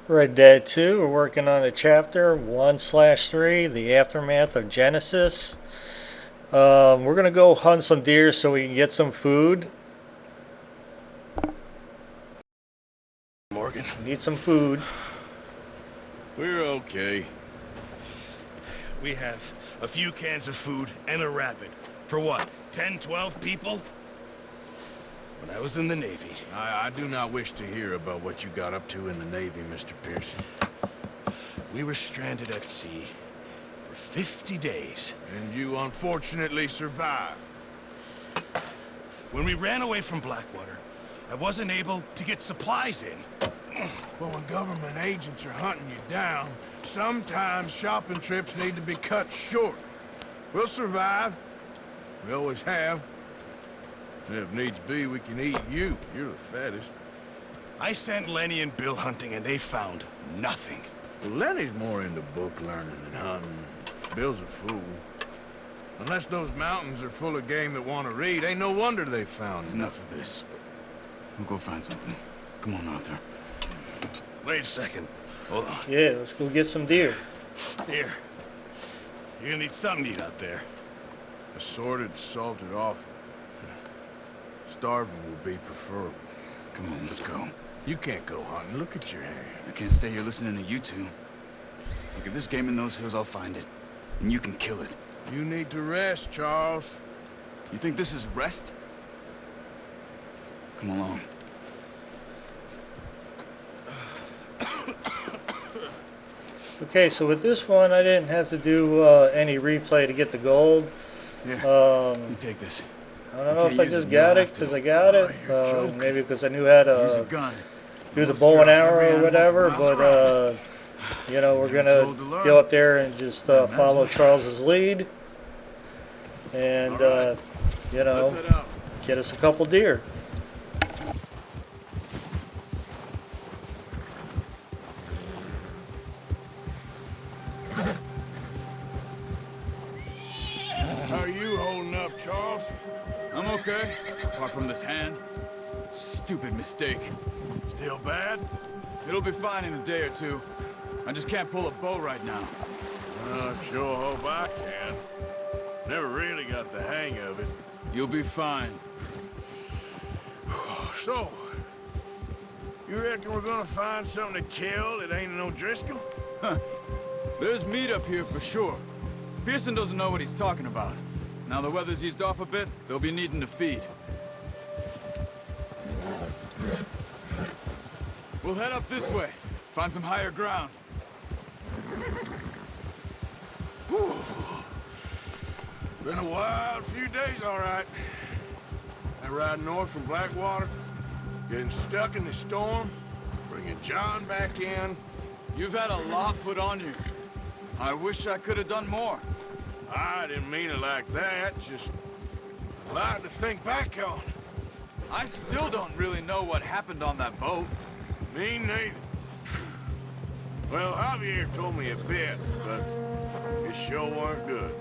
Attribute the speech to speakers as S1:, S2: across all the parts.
S1: Red Dead 2, we're working on a chapter 1/3, the aftermath of Genesis. We're going to go hunt some deer so we can get some food.
S2: Morgan.
S1: Need some food.
S2: We're okay. We have a few cans of food and a rabbit. For what, 10, 12 people? When I was in the Navy.
S3: I do not wish to hear about what you got up to in the Navy, Mr. Pearson.
S2: We were stranded at sea for 50 days.
S3: And you unfortunately survived.
S2: When we ran away from Blackwater, I wasn't able to get supplies in.
S3: Well, when government agents are hunting you down, sometimes shopping trips need to be cut short. We'll survive. We always have. And if needs be, we can eat you. You're the fattest.
S2: I sent Lenny and Bill hunting and they found nothing.
S3: Well, Lenny's more into book learning than hunting. Bill's a fool. Unless those mountains are full of game that want to read, ain't no wonder they found
S4: Enough of this. We'll go find something. Come on, Arthur.
S2: Wait a second. Hold on.
S1: Yeah, let's go get some deer.
S2: Here. You're gonna need something to eat out there.
S3: Assorted, salted offal. Starving will be preferable.
S4: Come on, let's go.
S3: You can't go hunting. Look at your hand.
S4: I can't stay here listening to you two. Look, if there's game in those hills, I'll find it. And you can kill it.
S3: You need to rest, Charles.
S4: You think this is rest? Come along.
S1: Okay, so with this one, I didn't have to do any replay to get the gold.
S4: Yeah,
S1: Um,
S4: you take this.
S1: I don't know
S4: Okay,
S1: if I
S4: use
S1: just
S4: it, you'll
S1: got it
S4: have to.
S1: because I got it.
S3: you're joking.
S1: Maybe because I knew how
S4: Use a
S1: to
S4: gun.
S1: do the
S4: Let's
S1: bow and
S4: go.
S1: arrow
S4: Every
S1: or
S4: animal
S1: whatever,
S4: from
S1: but
S4: Mouse
S1: you know, we're
S3: Never
S1: gonna
S3: told to learn.
S1: go up there and just follow Charles's lead, and
S3: All right.
S1: you know,
S3: Let's head out.
S1: get us a couple deer.
S3: How are you holding up, Charles?
S4: I'm okay, apart from this hand. Stupid mistake.
S3: Still bad?
S4: It'll be fine in a day or two. I just can't pull a bow right now.
S3: I sure hope I can. Never really got the hang of it.
S4: You'll be fine.
S3: So, you reckon we're gonna find something to kill that ain't no Driscoll?
S4: There's meat up here for sure. Pearson doesn't know what he's talking about. Now the weather's eased off a bit, they'll be needing to feed. We'll head up this way. Find some higher ground.
S3: Been a wild few days, all right. I ride north from Blackwater, getting stuck in the storm, bringing John back in.
S4: You've had a lot put on you. I wish I could have done more.
S3: I didn't mean it like that, just a lot to think back on.
S4: I still don't really know what happened on that boat.
S3: Me neither. Well, Javier told me a bit, but it sure weren't good.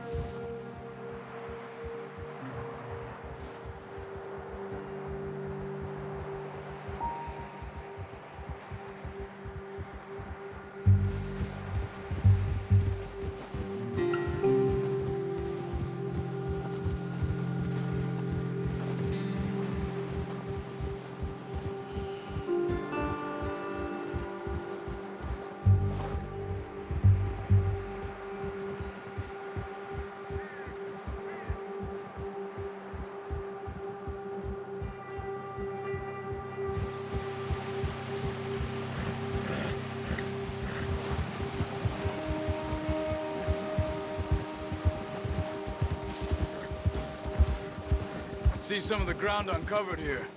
S4: See some of the ground uncovered here.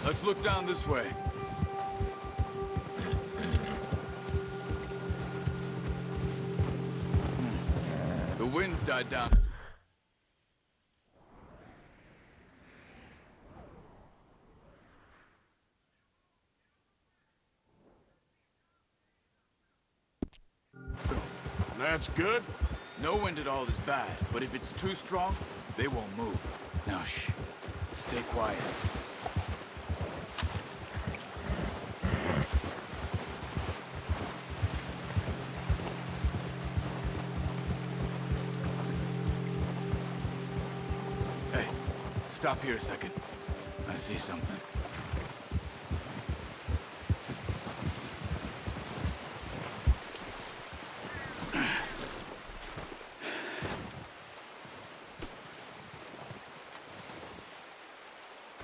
S4: Let's look down this way. The wind's died down.
S3: That's good.
S4: No wind at all is bad, but if it's too strong, they won't move. Now shh. Stay quiet. Stop here a second. I see something.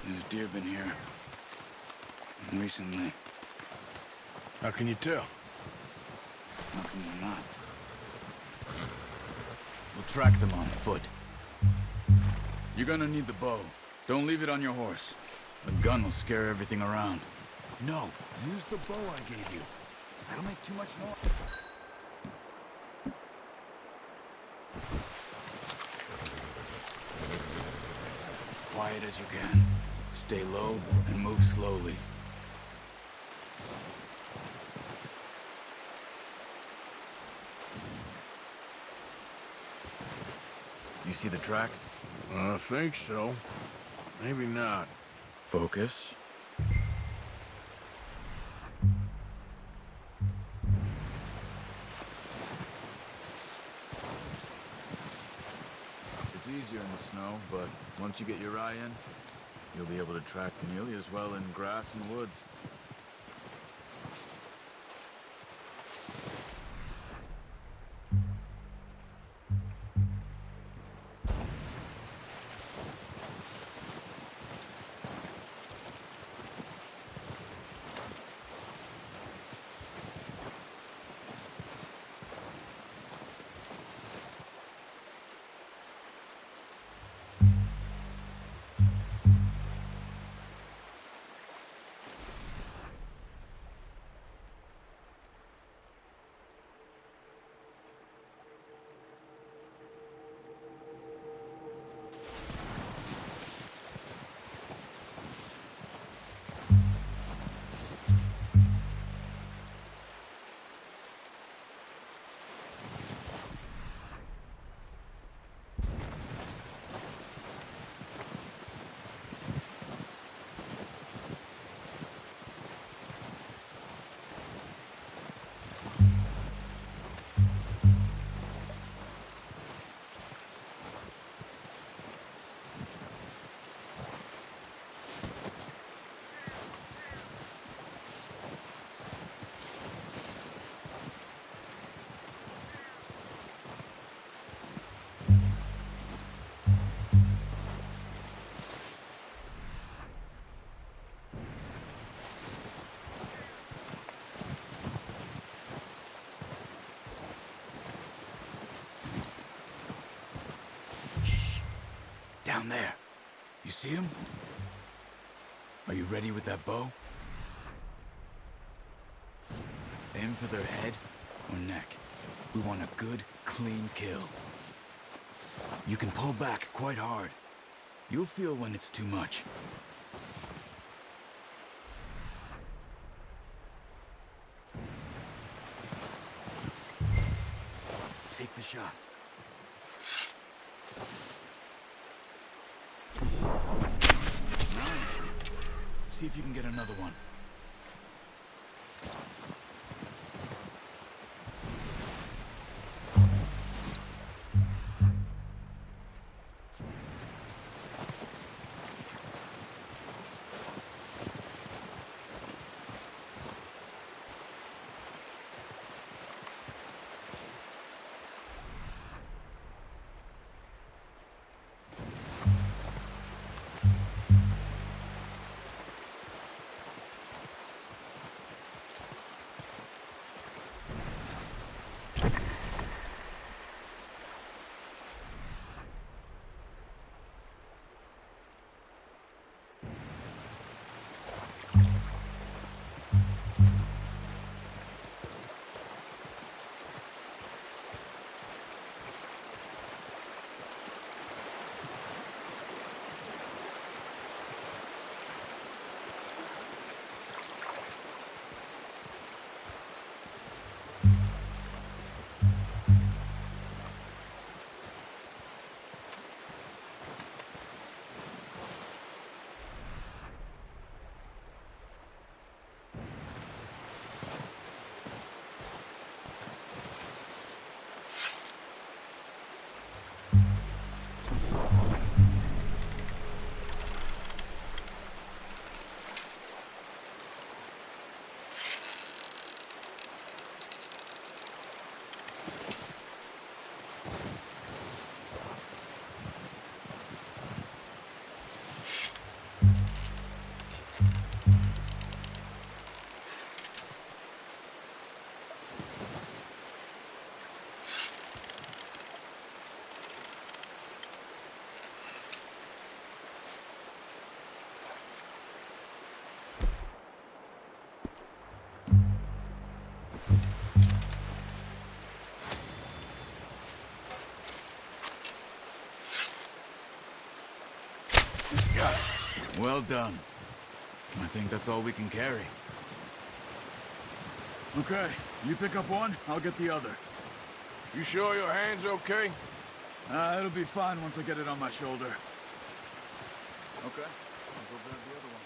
S4: There's deer been here. Recently.
S3: How can you tell?
S4: How come they're not? We'll track them on foot. You're gonna need the bow. Don't leave it on your horse. The gun will scare everything around.
S3: No, use the bow I gave you. That'll make too much noise.
S4: Quiet as you can. Stay low and move slowly. You see the tracks?
S3: I think so. Maybe not.
S4: Focus. It's easier in the snow, but once you get your eye in, you'll be able to track nearly as well in grass and woods. Down there. You see him? Are you ready with that bow? Aim for their head or neck. We want a good, clean kill. You can pull back quite hard. You'll feel when it's too much. Take the shot. Nice. See if you can get another one. Well done. I think that's all we can carry. Okay, you pick up one, I'll get the other.
S3: You sure your hand's okay?
S4: It'll be fine once I get it on my shoulder. Okay, I'll go grab the other one.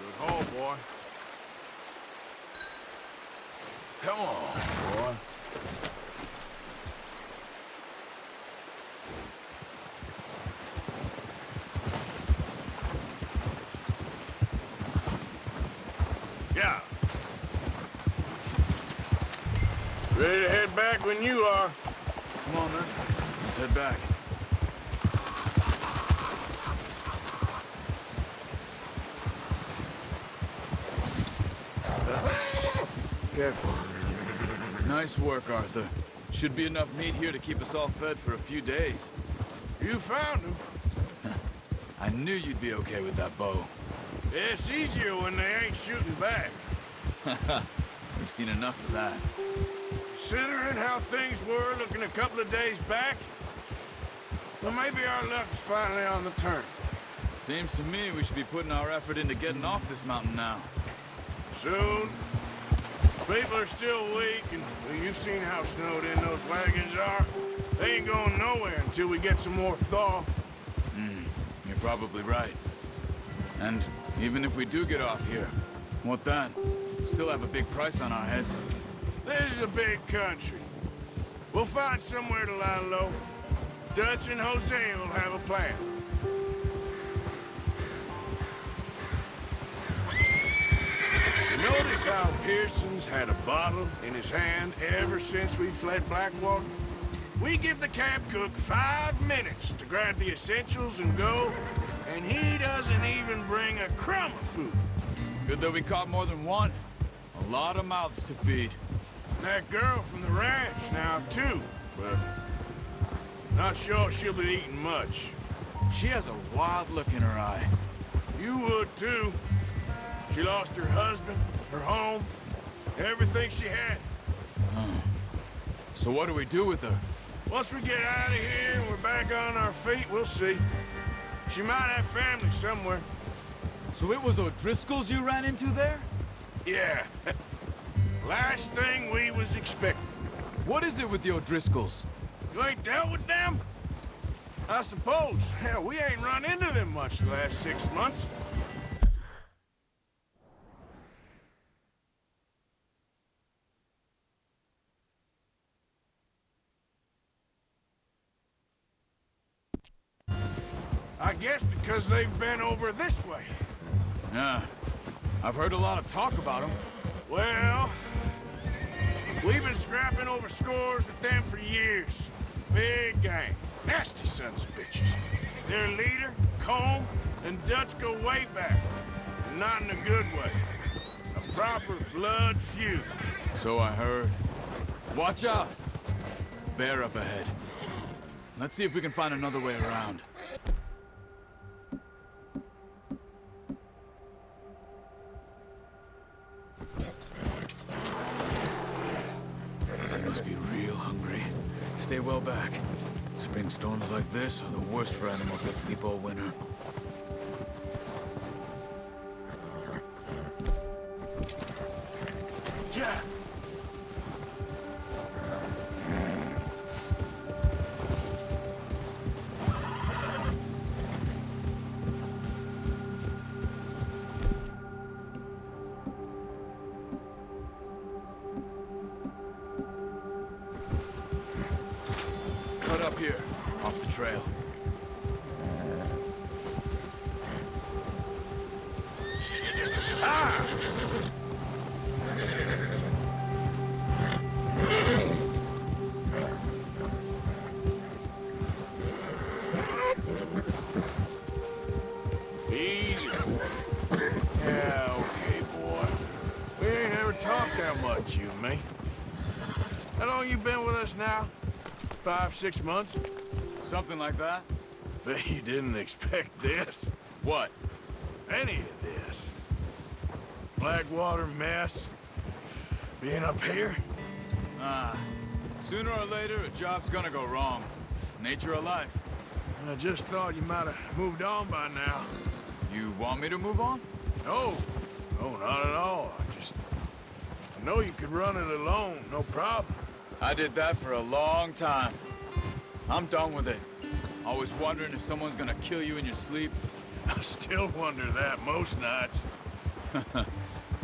S3: Good haul, boy. Come on, boy. Yeah. Ready to head back when you are.
S4: Come on, then. Let's head back. Careful. Nice work, Arthur. Should be enough meat here to keep us all fed for a few days.
S3: You found him.
S4: I knew you'd be okay with that bow.
S3: It's easier when they ain't shooting back.
S4: We've seen enough of that.
S3: Considering how things were looking a couple of days back, well, maybe our luck is finally on the turn.
S4: Seems to me we should be putting our effort into getting off this mountain now.
S3: Soon. People are still weak, and well, you've seen how snowed in those wagons are. They ain't going nowhere until we get some more thaw.
S4: You're probably right. And even if we do get off here, what then? Still have a big price on our heads.
S3: This is a big country. We'll find somewhere to lie low. Dutch and Hosea will have a plan. Notice how Pearson's had a bottle in his hand ever since we fled Blackwater? We give the camp cook 5 minutes to grab the essentials and go, and he doesn't even bring a crumb of food.
S4: Good that we caught more than one. A lot of mouths to feed.
S3: That girl from the ranch now, too, but not sure she'll be eating much.
S4: She has a wild look in her eye.
S3: You would, too. She lost her husband, her home, everything she had.
S4: So what do we do with her?
S3: Once we get out of here and we're back on our feet, we'll see. She might have family somewhere.
S4: So it was O'Driscoll's you ran into there?
S3: Yeah. Last thing we was expecting.
S4: What is it with the O'Driscolls?
S3: You ain't dealt with them? I suppose. Hell, we ain't run into them much the last 6 months. I guess because they've been over this way.
S4: Yeah. I've heard a lot of talk about them.
S3: Well, we've been scrapping over scores with them for years. Big gang. Nasty sons of bitches. Their leader, Colm, and Dutch go way back. And not in a good way. A proper blood feud.
S4: So I heard. Watch out! Bear up ahead. Let's see if we can find another way around. They must be real hungry. Stay well back. Spring storms like this are the worst for animals that sleep all winter.
S3: Yeah.
S4: trail.
S3: Easy. Yeah, okay, boy. We ain't ever talked that much, you and me. How long you been with us now? 5, 6 months?
S4: Something like that?
S3: Bet you didn't expect this.
S4: What?
S3: Any of this. Blackwater mess. Being up here?
S4: Sooner or later, a job's gonna go wrong. Nature of life.
S3: I just thought you might have moved on by now.
S4: You want me to move on?
S3: No. No, not at all. I know you could run it alone, no problem.
S4: I did that for a long time. I'm done with it. Always wondering if someone's gonna kill you in your sleep.
S3: I still wonder that most nights.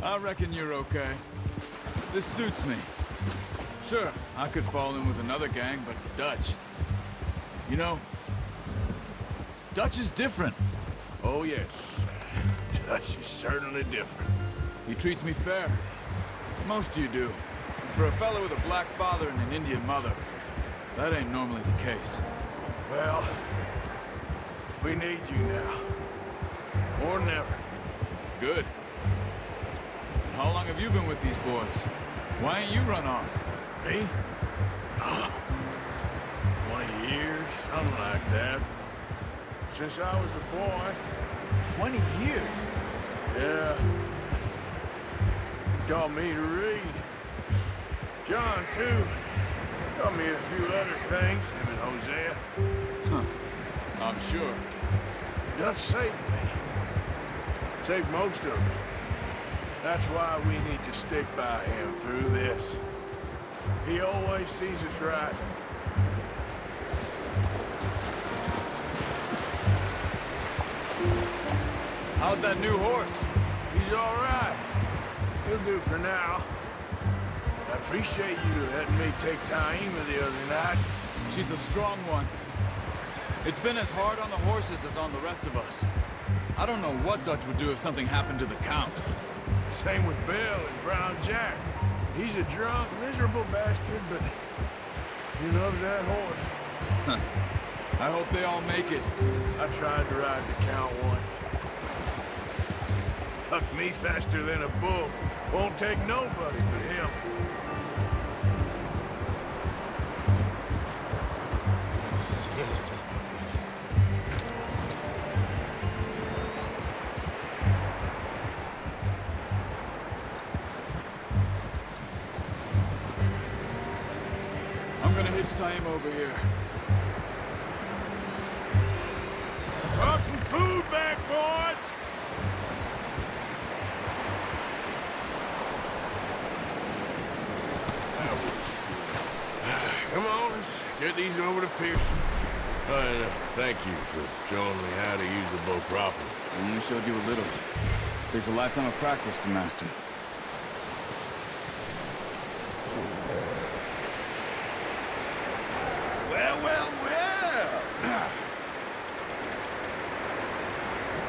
S4: I reckon you're okay. This suits me. Sure, I could fall in with another gang, but Dutch... You know, Dutch is different.
S3: Oh, yes. Dutch is certainly different.
S4: He treats me fair. Most of you do. And for a fellow with a black father and an Indian mother, that ain't normally the case.
S3: Well, we need you now. More than ever.
S4: Good. And how long have you been with these boys? Why ain't you run off?
S3: Me? 20 years, something like that. Since I was a boy.
S4: 20 years?
S3: Yeah. Taught me to read. John, too. Taught me a few other things, him and Hosea.
S4: I'm sure.
S3: Dutch saved me. Saved most of us. That's why we need to stick by him through this. He always sees us right.
S4: How's that new horse?
S3: He's all right. He'll do for now. I appreciate you letting me take Taima the other night.
S4: She's a strong one. It's been as hard on the horses as on the rest of us. I don't know what Dutch would do if something happened to the Count.
S3: Same with Bill and Brown Jack. He's a drunk, miserable bastard, but he loves that horse.
S4: I hope they all make it.
S3: I tried to ride the Count once. Hucked me faster than a bull. Won't take nobody but him.
S4: I'm gonna hitch Taima over here.
S3: Brought some food back, boys! Come on, let's get these over to Pearson. Thank you for showing me how to use the bow properly.
S5: I only showed you a little. Takes a lifetime of practice to master.
S2: Well.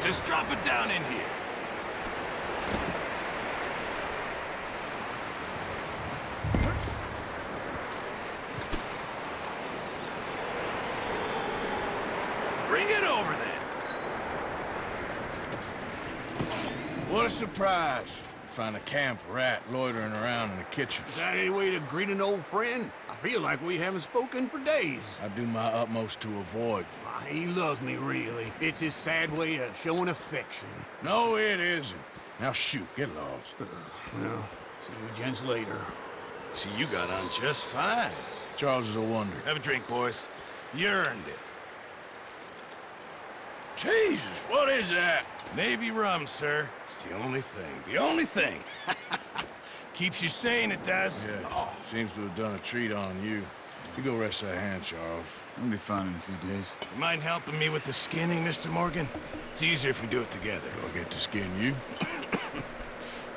S2: Just drop it down in here. Bring it over then.
S3: What a surprise. Find a camp rat loitering around in the kitchen.
S6: Is that any way to greet an old friend? I feel like we haven't spoken for days.
S3: I do my utmost to avoid you.
S6: Ah, he loves me, really. It's his sad way of showing affection.
S3: No, it isn't. Now shoot, get lost.
S6: Well, see you gents later.
S2: See, you got on just fine.
S3: Charles is a wonder.
S2: Have a drink, boys. You earned it.
S3: Jesus, what is that?
S2: Navy rum, sir. It's the only thing. The only thing. Keeps you sane, it does.
S3: Yes, seems to have done a treat on you. You go rest that hand, Charles.
S5: I'll be fine in a few days.
S2: You mind helping me with the skinning, Mr. Morgan? It's easier if we do it together.
S3: I'll get to skin you.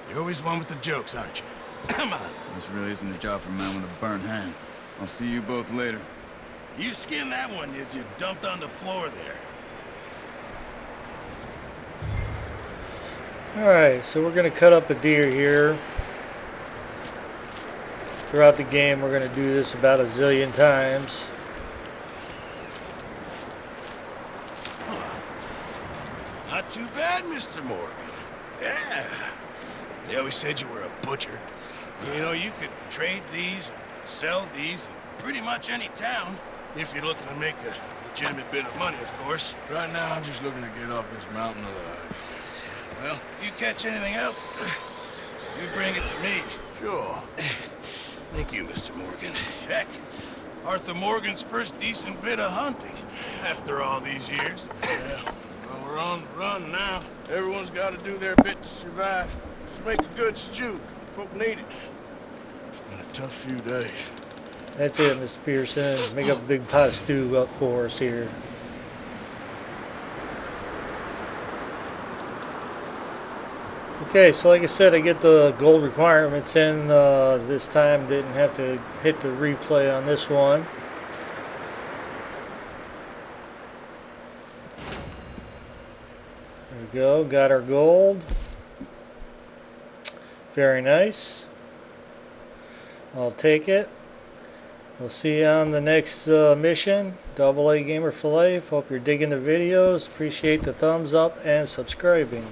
S2: You're always one with the jokes, aren't you? Come on.
S5: This really isn't a job for a man with a burnt hand. I'll see you both later.
S2: You skinned that one you dumped on the floor there.
S1: Alright, so we're going to cut up a deer here. Throughout the game, we're going to do this about a zillion times.
S2: Not too bad, Mr. Morgan. Yeah. They always said you were a butcher. You know, you could trade these, or sell these in pretty much any town, if you're looking to make a legitimate bit of money, of course.
S3: Right now, I'm just looking to get off this mountain alive.
S2: Well, if you catch anything else, you bring it to me.
S3: Sure.
S2: Thank you, Mr. Morgan. Heck, Arthur Morgan's first decent bit of hunting, after all these years.
S3: Yeah. Well, we're on the run now. Everyone's got to do their bit to survive. Just make a good stew. Folk need it. It's been a tough few days.
S1: That's it, Mr. Pearson. Make up a big pot of stew up for us here. Okay, so like I said, I get the gold requirements in this time. Didn't have to hit the replay on this one. There we go, got our gold. Very nice. I'll take it. We'll see you on the next mission. AA Gamer for Life. Hope you're digging the videos. Appreciate the thumbs up and subscribing.